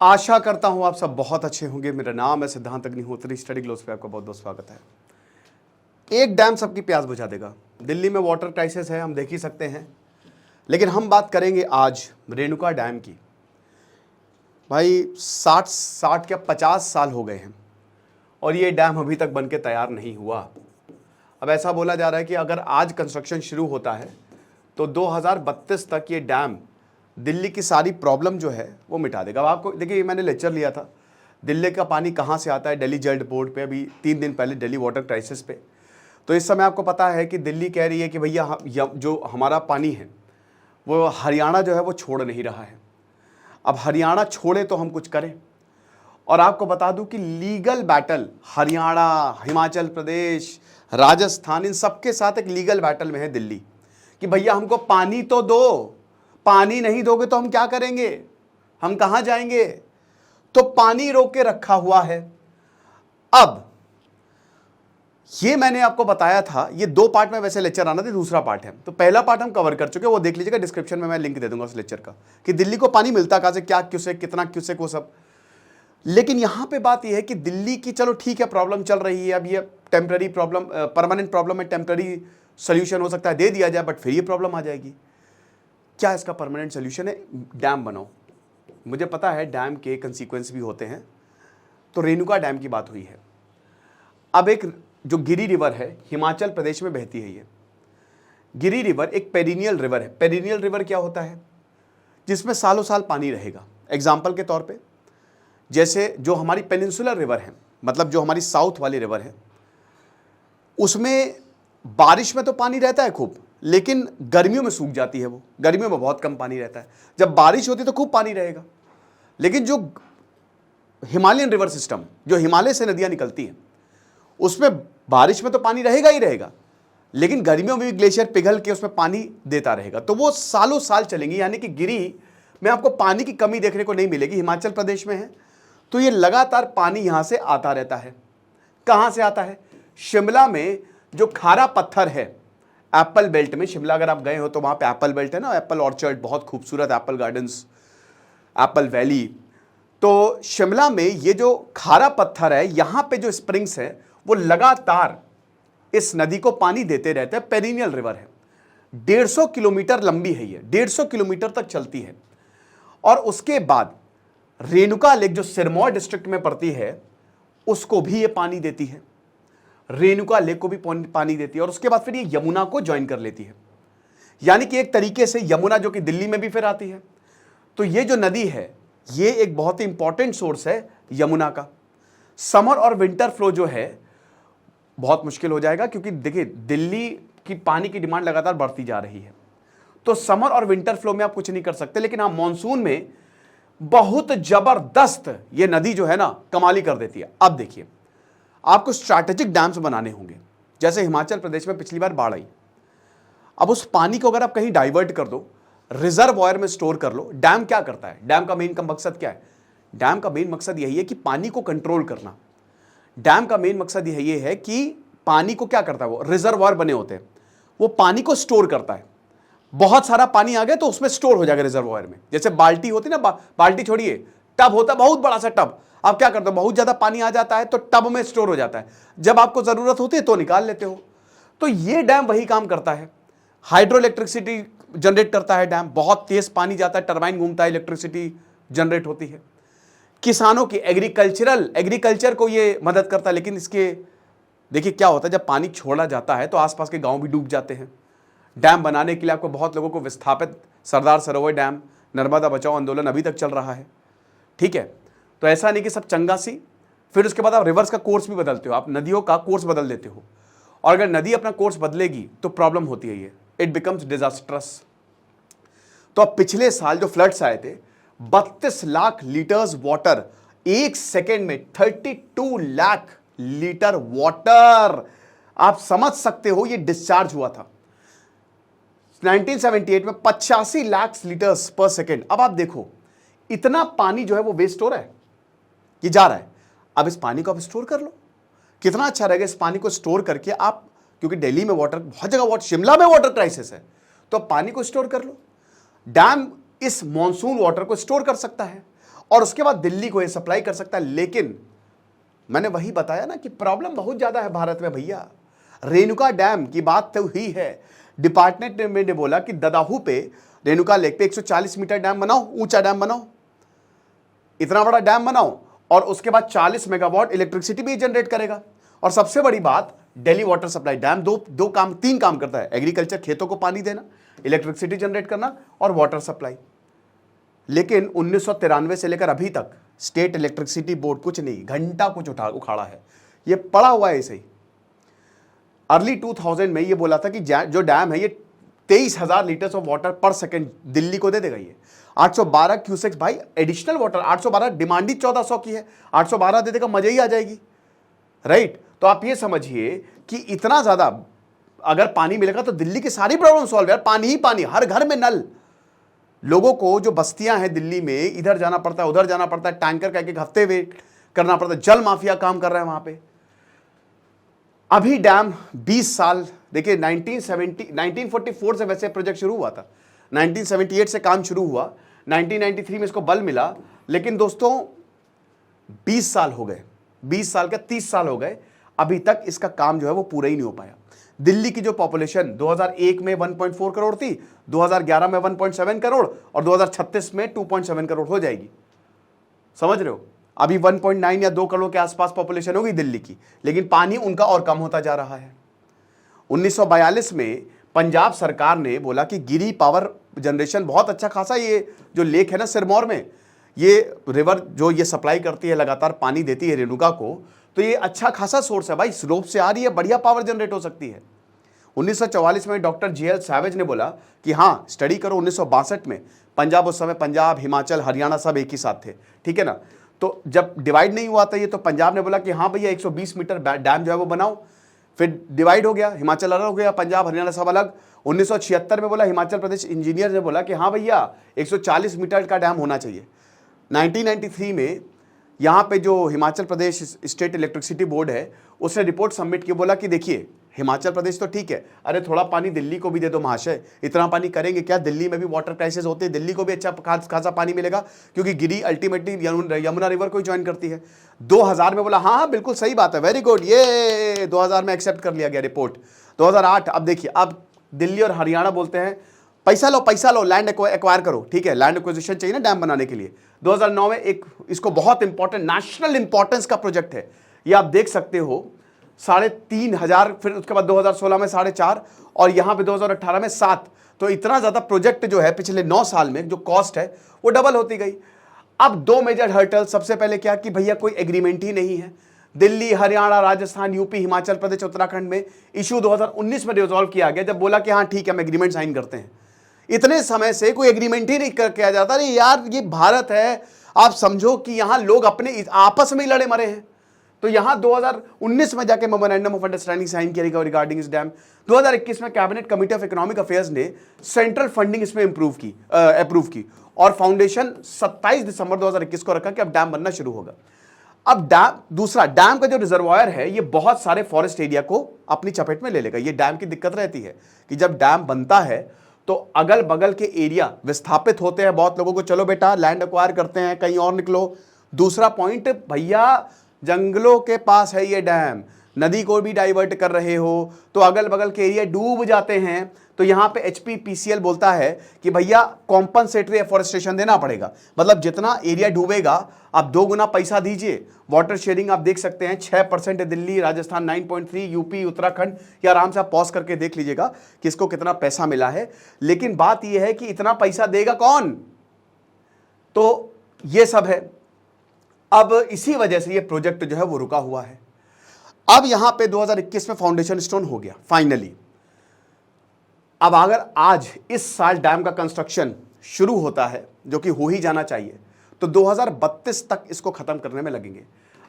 आशा करता हूं आप सब बहुत अच्छे होंगे। मेरा नाम है सिद्धांत अग्निहोत्री। स्टडी ग्लोस पे आपका बहुत बहुत स्वागत है। एक डैम सबकी प्यास बुझा देगा। दिल्ली में वाटर क्राइसिस है, हम देख ही सकते हैं, लेकिन हम बात करेंगे आज रेणुका डैम की। भाई 60 क्या 50 साल हो गए हैं और ये डैम अभी तक बनके तैयार नहीं हुआ। अब ऐसा बोला जा रहा है कि अगर आज कंस्ट्रक्शन शुरू होता है तो 2032 तक ये डैम दिल्ली की सारी प्रॉब्लम जो है वो मिटा देगा। अब आपको देखिए, मैंने लेक्चर लिया था दिल्ली का पानी कहाँ से आता है, दिल्ली जल बोर्ड पे, अभी 3 दिन पहले दिल्ली वाटर क्राइसिस पे। तो इस समय आपको पता है कि दिल्ली कह रही है कि भैया जो हमारा पानी है वो हरियाणा जो है वो छोड़ नहीं रहा है। अब हरियाणा छोड़े तो हम कुछ करें। और आपको बता दूं कि लीगल बैटल हरियाणा, हिमाचल प्रदेश, राजस्थान, इन सबके साथ एक लीगल बैटल में है दिल्ली कि भैया हमको पानी तो दो, पानी नहीं दोगे तो हम क्या करेंगे, हम कहां जाएंगे। तो पानी रोक के रखा हुआ है। अब ये मैंने आपको बताया था, ये 2 पार्ट में वैसे लेक्चर आना था, दूसरा पार्ट है। तो पहला पार्ट हम कवर कर चुके हैं, वो देख लीजिएगा, डिस्क्रिप्शन में मैं लिंक दे दूंगा उस लेक्चर का कि दिल्ली को पानी मिलता कहां से, क्या क्यूसेक, कितना क्यूसेक, वो सब। लेकिन यहां पे बात यह है कि दिल्ली की चलो ठीक है, प्रॉब्लम चल रही है, अब ये टेम्पररी प्रॉब्लम, परमानेंट प्रॉब्लम है, टेम्पररी सोल्यूशन हो सकता है दे दिया जाए, बट फिर ये प्रॉब्लम आ जाएगी। क्या इसका परमानेंट सोल्यूशन है? डैम बनाओ। मुझे पता है डैम के कंसीक्वेंस भी होते हैं। तो रेणुका डैम की बात हुई है। अब एक जो गिरी रिवर है, हिमाचल प्रदेश में बहती है। ये गिरी रिवर एक पेरिनियल रिवर है। पेरिनियल रिवर क्या होता है? जिसमें सालों साल पानी रहेगा। एग्जाम्पल के तौर पे जैसे जो हमारी पेनिनसुलर रिवर है, मतलब जो हमारी साउथ वाली रिवर है, उसमें बारिश में तो पानी रहता है खूब, लेकिन गर्मियों में सूख जाती है। वो गर्मियों में बहुत कम पानी रहता है। जब बारिश होती है तो खूब पानी रहेगा। लेकिन जो हिमालयन रिवर सिस्टम, जो हिमालय से नदियां निकलती हैं, उसमें बारिश में तो पानी रहेगा ही रहेगा, लेकिन गर्मियों में भी ग्लेशियर पिघल के उसमें पानी देता रहेगा। तो वो सालों साल चलेंगी। यानी कि गिरी में आपको पानी की कमी देखने को नहीं मिलेगी। हिमाचल प्रदेश में है तो ये लगातार पानी यहां से आता रहता है। कहां से आता है? शिमला में जो खारा पत्थर है, एप्पल बेल्ट में, शिमला अगर आप गए हो तो वहां पे एप्पल बेल्ट है ना, एप्पल ऑर्चर्ड, बहुत खूबसूरत एप्पल गार्डन्स, एप्पल वैली। तो शिमला में ये जो खारा पत्थर है, यहां पे जो स्प्रिंग्स है वो लगातार इस नदी को पानी देते रहते हैं। पेरिनियल रिवर है, 150 किलोमीटर लंबी है, ये 150 किलोमीटर तक चलती है। और उसके बाद रेणुका लेक जो सिरमौर डिस्ट्रिक्ट में पड़ती है, उसको भी ये पानी देती है। रेणुका लेक को भी पानी देती है। और उसके बाद फिर ये यमुना को ज्वाइन कर लेती है। यानी कि एक तरीके से यमुना जो कि दिल्ली में भी फिर आती है। तो ये जो नदी है ये एक बहुत ही इंपॉर्टेंट सोर्स है यमुना का। समर और विंटर फ्लो जो है बहुत मुश्किल हो जाएगा, क्योंकि देखिए दिल्ली की पानी की डिमांड लगातार बढ़ती जा रही है। तो समर और विंटर फ्लो में आप कुछ नहीं कर सकते, लेकिन हाँ मॉनसून में बहुत जबरदस्त ये नदी जो है ना कमाली कर देती है। अब देखिए, आपको स्ट्रैटेजिक डैम्स बनाने होंगे। जैसे हिमाचल प्रदेश में पिछली बार बाढ़ आई, अब उस पानी को अगर आप कहीं डाइवर्ट कर दो, रिजर्वॉयर में स्टोर कर लो। डैम क्या करता है? डैम का मेन मकसद क्या है? डैम का मेन मकसद यही है कि पानी को कंट्रोल करना। डैम का मेन मकसद यही है कि पानी को क्या करता है, वो रिजर्वॉयर बने होते हैं, वो पानी को स्टोर करता है। बहुत सारा पानी आ गया तो उसमें स्टोर हो जाएगा रिजर्वॉयर में। जैसे बाल्टी होती है ना, बाल्टी छोड़िए, टब होता है, बहुत बड़ा सा टब। आप क्या करते हो, बहुत ज्यादा पानी आ जाता है तो टब में स्टोर हो जाता है, जब आपको जरूरत होती है तो निकाल लेते हो। तो ये डैम वही काम करता है। हाइड्रो इलेक्ट्रिसिटी जनरेट करता है डैम। बहुत तेज पानी जाता है, टरबाइन घूमता है, इलेक्ट्रिसिटी जनरेट होती है। किसानों की एग्रीकल्चर को ये मदद करता है। लेकिन इसके देखिए क्या होता है, जब पानी छोड़ा जाता है तो आसपास के गांव भी डूब जाते हैं। डैम बनाने के लिए आपको बहुत लोगों को विस्थापित, सरदार सरोवर डैम, नर्मदा बचाओ आंदोलन अभी तक चल रहा है। ठीक है, तो ऐसा नहीं कि सब चंगा सी। फिर उसके बाद आप रिवर्स का कोर्स भी बदलते हो, आप नदियों का कोर्स बदल देते हो। और अगर नदी अपना कोर्स बदलेगी तो प्रॉब्लम होती है, ये इट बिकम्स डिजास्ट्रस। तो अब पिछले साल जो फ्लड्स आए थे, 32 लाख लीटर्स वाटर एक सेकेंड में, 32 लाख लीटर वाटर, आप समझ सकते हो ये डिस्चार्ज हुआ था। 1978 में 85 लाख लीटर्स पर सेकेंड। अब आप देखो, इतना पानी जो है वो वेस्ट हो रहा है, ये जा रहा है। अब इस पानी को आप स्टोर कर लो, कितना अच्छा रहेगा। इस पानी को स्टोर करके आप, क्योंकि दिल्ली में वाटर, बहुत जगह वाटर, शिमला में वाटर क्राइसिस है, तो पानी को स्टोर कर लो। डैम इस मॉनसून वाटर को स्टोर कर सकता है और उसके बाद दिल्ली को ये सप्लाई कर सकता है। लेकिन मैंने वही बताया ना कि प्रॉब्लम बहुत ज्यादा है भारत में भैया। रेणुका डैम की बात तो हुई है, डिपार्टमेंट ने बोला कि ददाहू पे रेणुका लेक पे 140 मीटर डैम बनाओ, ऊंचा डैम बनाओ, इतना बड़ा डैम बनाओ और उसके बाद 40 मेगावाट इलेक्ट्रिसिटी भी जनरेट करेगा। और सबसे बड़ी बात, दिल्ली वाटर सप्लाई डैम तीन काम करता है, एग्रीकल्चर खेतों को पानी देना, इलेक्ट्रिसिटी जनरेट करना और वाटर सप्लाई। लेकिन 1993 से लेकर अभी तक स्टेट इलेक्ट्रिसिटी बोर्ड कुछ नहीं, घंटा कुछ उखाड़ा है, ये पड़ा हुआ है ऐसे ही। अर्ली 2000 में ये बोला था कि जो डैम है ये 23,000 लीटर्स ऑफ वाटर पर सेकंड दिल्ली को दे देगा। ये 812 क्यूसेक्स भाई एडिशनल वाटर, 812 डिमांड ही 1400 की है, 812 दे देगा, मजे ही आ जाएगी, राइट। तो आप ये समझिए कि इतना ज्यादा अगर पानी मिलेगा तो दिल्ली की सारी प्रॉब्लम सॉल्व है। पानी ही पानी, हर घर में नल। लोगों को जो बस्तियां हैं दिल्ली में, इधर जाना पड़ता है उधर जाना पड़ता है, टैंकर का एक हफ्ते वेट करना पड़ता है, जल माफिया काम कर रहा है वहां पे। अभी डैम 20 साल, देखिए 1944 से वैसे प्रोजेक्ट शुरू हुआ था, 1978 से काम शुरू हुआ, 1993 में इसको बल मिला, लेकिन दोस्तों 20 साल हो गए, 20 साल के 30 साल हो गए, अभी तक इसका काम जो है वो पूरा ही नहीं हो पाया। दिल्ली की जो पॉपुलेशन 2001 में 1.4 करोड़ थी, 2011 में 1.7 करोड़ और 2036 में 2.7 करोड़ हो जाएगी, समझ रहे हो। अभी 1.9 या 2 करोड़ के आसपास पॉपुलेशन होगी दिल्ली की, लेकिन पानी उनका और कम होता जा रहा है। 1942 में पंजाब सरकार ने बोला कि गिरी पावर जनरेशन बहुत अच्छा खासा, ये जो लेक है ना सिरमौर में, ये रिवर जो ये सप्लाई करती है, लगातार पानी देती है रेणुका को, तो ये अच्छा खासा सोर्स है भाई, स्लोप से आ रही है, बढ़िया पावर जनरेट हो सकती है। 1944 में डॉक्टर JL सैवेज ने बोला कि हाँ स्टडी करो। 1962 में पंजाब, उस समय पंजाब, हिमाचल, हरियाणा सब एक ही साथ थे, ठीक है ना। तो जब डिवाइड नहीं हुआ था ये, तो पंजाब ने बोला कि हाँ भैया 120 मीटर डैम जो है वो बनाओ। फिर डिवाइड हो गया, हिमाचल अलग हो गया, पंजाब हरियाणा सब अलग। 1976 में बोला, हिमाचल प्रदेश इंजीनियर ने बोला कि हाँ भैया 140 मीटर का डैम होना चाहिए। 1993 में यहाँ पे जो Himachal Pradesh state electricity board है उसने रिपोर्ट सबमिट की, बोला कि देखिए हिमाचल प्रदेश तो ठीक है, अरे थोड़ा पानी दिल्ली को भी दे दो महाशय, इतना पानी करेंगे क्या, दिल्ली में भी वाटर क्राइसिस होते हैं, दिल्ली को भी अच्छा खासा पानी मिलेगा, क्योंकि गिरी अल्टीमेटली यमुना रिवर को ही ज्वाइन करती है। 2000 में बोला हाँ हाँ बिल्कुल सही बात है, वेरी गुड, ये 2000 में एक्सेप्ट कर लिया गया रिपोर्ट। 2008, अब देखिए, अब दिल्ली और हरियाणा बोलते हैं पैसा लो, लैंड एक्वायर करो, ठीक है, लैंड एक्विजिशन चाहिए ना डैम बनाने के लिए। 2009 में एक इसको बहुत इंपॉर्टेंट नेशनल इंपॉर्टेंस का प्रोजेक्ट है, ये आप देख सकते हो, 3,500, फिर उसके बाद 2016 में 4.5 और यहां पे 2018 में 7। तो इतना ज्यादा प्रोजेक्ट जो है पिछले 9 साल में जो कॉस्ट है वो डबल होती गई। अब 2 मेजर हर्टल, सबसे पहले क्या कि भैया कोई एग्रीमेंट ही नहीं है। दिल्ली, हरियाणा, राजस्थान, यूपी, हिमाचल प्रदेश, उत्तराखंड में इशू 2019 में रिजॉल्व किया गया, जब बोला कि हाँ ठीक है हम एग्रीमेंट साइन करते हैं। इतने समय से कोई एग्रीमेंट ही नहीं किया जाता। अरे यार ये भारत है, आप समझो कि यहां लोग अपने आपस में ही लड़े मरे हैं। तो यहां 2019 में जाके मेमोरेंडम ऑफ अंडरस्टैंडिंग साइन किया रिगार्डिंग इस डैम। 2021 में cabinet committee of economic affairs ने सेंट्रल फंडिंग इसमें अप्रूव की और फाउंडेशन 27 दिसंबर 2021 को रखा कि अब डैम बनना शुरू होगा। अब दूसरा डैम का जो रिजर्वायर है ये बहुत सारे फॉरेस्ट एरिया को अपनी चपेट में ले लेगा। ये डैम की दिक्कत रहती है कि जब डैम बनता है तो अगल बगल के एरिया विस्थापित होते हैं, बहुत लोगों को चलो बेटा लैंड एक्वायर करते हैं, कहीं और निकलो। दूसरा पॉइंट, भैया जंगलों के पास है ये डैम, नदी को भी डाइवर्ट कर रहे हो तो अगल बगल के एरिया डूब जाते हैं। तो यहां पे HPPCL बोलता है कि भैया कॉम्पनसेटरी एफोरेस्टेशन देना पड़ेगा, मतलब जितना एरिया डूबेगा आप 2 गुना पैसा दीजिए। वाटर शेयरिंग आप देख सकते हैं 6% है दिल्ली, राजस्थान 9.3, यूपी, उत्तराखंड, या आराम से आप पॉज करके देख लीजिएगा कि इसको कितना पैसा मिला है। लेकिन बात यह है कि इतना पैसा देगा कौन, तो ये सब है। अब इसी वजह से ये प्रोजेक्ट जो है वो रुका हुआ है। अब यहां पे 2021 में फाउंडेशन स्टोन हो गया फाइनली। अब अगर आज इस साल डैम का कंस्ट्रक्शन शुरू होता है, जो कि हो ही जाना चाहिए, तो 2032 तक इसको खत्म करने में लगेंगे।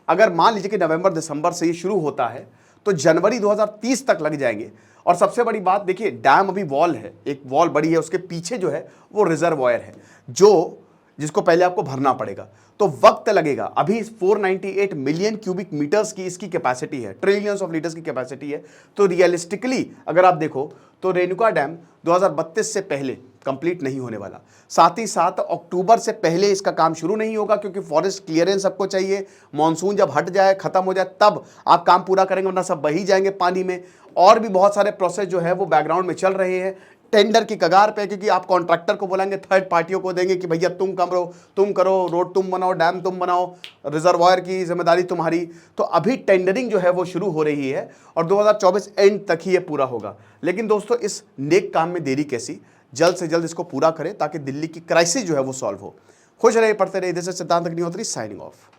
अगर मान लीजिए कि नवंबर दिसंबर से ये शुरू होता है तो जनवरी 2030 तक लग जाएंगे। और सबसे बड़ी बात देखिए, डैम अभी वॉल है, एक वॉल बड़ी है, उसके पीछे जो है वो रिजर्वायर है जिसको पहले आपको भरना पड़ेगा, तो वक्त लगेगा। अभी 498 मिलियन क्यूबिक मीटर्स की इसकी कैपेसिटी है, ट्रिलियंस ऑफ लीटर्स की कैपेसिटी है। तो रियलिस्टिकली अगर आप देखो तो रेणुका डैम 2032 से पहले कंप्लीट नहीं होने वाला। साथ ही साथ अक्टूबर से पहले इसका काम शुरू नहीं होगा, क्योंकि फॉरेस्ट क्लियरेंस सबको चाहिए। मॉनसून जब हट जाए, खत्म हो जाए, तब आप काम पूरा करेंगे, वरना सब बही जाएंगे पानी में। और भी बहुत सारे प्रोसेस जो है वो बैकग्राउंड में चल रहे हैं, टेंडर की कगार पे, क्योंकि आप कॉन्ट्रैक्टर को बोलेंगे, थर्ड पार्टियों को देंगे कि भैया तुम करो, रोड तुम बनाओ, डैम तुम बनाओ, रिजर्वायर की जिम्मेदारी तुम्हारी। तो अभी टेंडरिंग जो है वो शुरू हो रही है और 2024 एंड तक ही ये पूरा होगा। लेकिन दोस्तों, इस नेक काम में देरी कैसी, जल्द से जल्द इसको पूरा करें ताकि दिल्ली की क्राइसिस जो है वो सॉल्व हो। खुश रहिए, पढ़ते रहिए। दिस इज सिद्धांत अग्निहोत्री साइनिंग ऑफ।